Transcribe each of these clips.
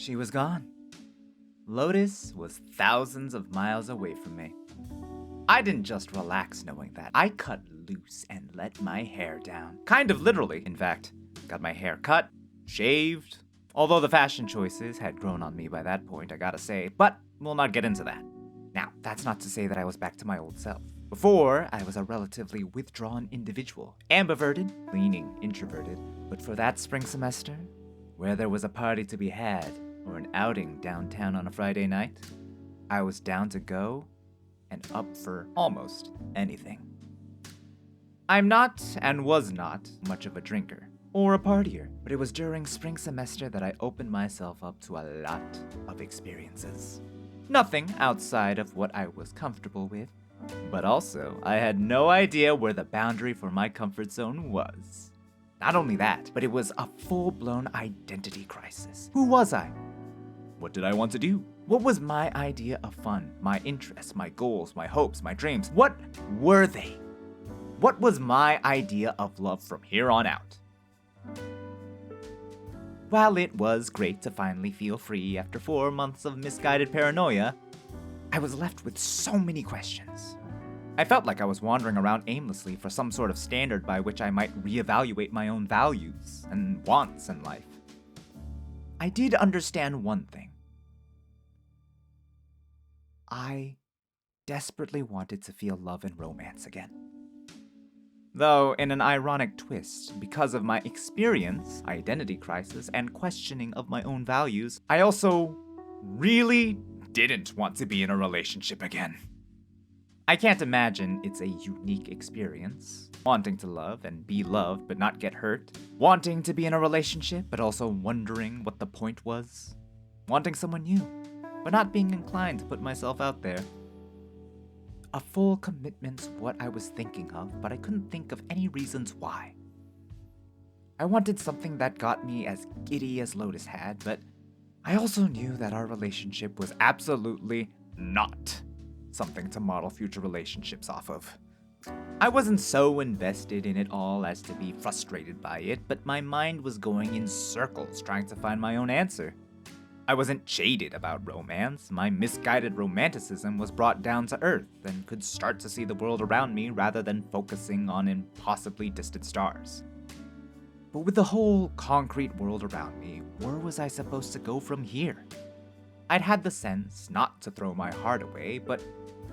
She was gone. Lotus was thousands of miles away from me. I didn't just relax knowing that. I cut loose and let my hair down. Kind of literally, in fact. Got my hair cut, shaved. Although the fashion choices had grown on me by that point, I gotta say. But we'll not get into that. Now, that's not to say that I was back to my old self. Before, I was a relatively withdrawn individual. Ambiverted, leaning introverted. But for that spring semester, where there was a party to be had, or an outing downtown on a Friday night, I was down to go and up for almost anything. I'm not, and was not, much of a drinker or a partier, but it was during spring semester that I opened myself up to a lot of experiences. Nothing outside of what I was comfortable with, but also I had no idea where the boundary for my comfort zone was. Not only that, but it was a full-blown identity crisis. Who was I? What did I want to do? What was my idea of fun, my interests, my goals, my hopes, my dreams? What were they? What was my idea of love from here on out? While it was great to finally feel free after 4 months of misguided paranoia, I was left with so many questions. I felt like I was wandering around aimlessly for some sort of standard by which I might reevaluate my own values and wants in life. I did understand one thing. I desperately wanted to feel love and romance again. Though, in an ironic twist, because of my experience, identity crisis, and questioning of my own values, I also really didn't want to be in a relationship again. I can't imagine it's a unique experience. Wanting to love and be loved but not get hurt. Wanting to be in a relationship but also wondering what the point was. Wanting someone new, but not being inclined to put myself out there. A full commitment's what I was thinking of, but I couldn't think of any reasons why. I wanted something that got me as giddy as Lotus had, but I also knew that our relationship was absolutely not something to model future relationships off of. I wasn't so invested in it all as to be frustrated by it, but my mind was going in circles trying to find my own answer. I wasn't jaded about romance. My misguided romanticism was brought down to earth and could start to see the world around me rather than focusing on impossibly distant stars. But with the whole concrete world around me, where was I supposed to go from here? I'd had the sense not to throw my heart away, but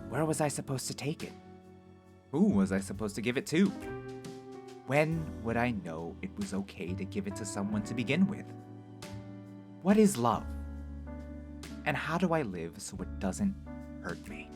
where was I supposed to take it? Who was I supposed to give it to? When would I know it was okay to give it to someone to begin with? What is love? And how do I live so it doesn't hurt me?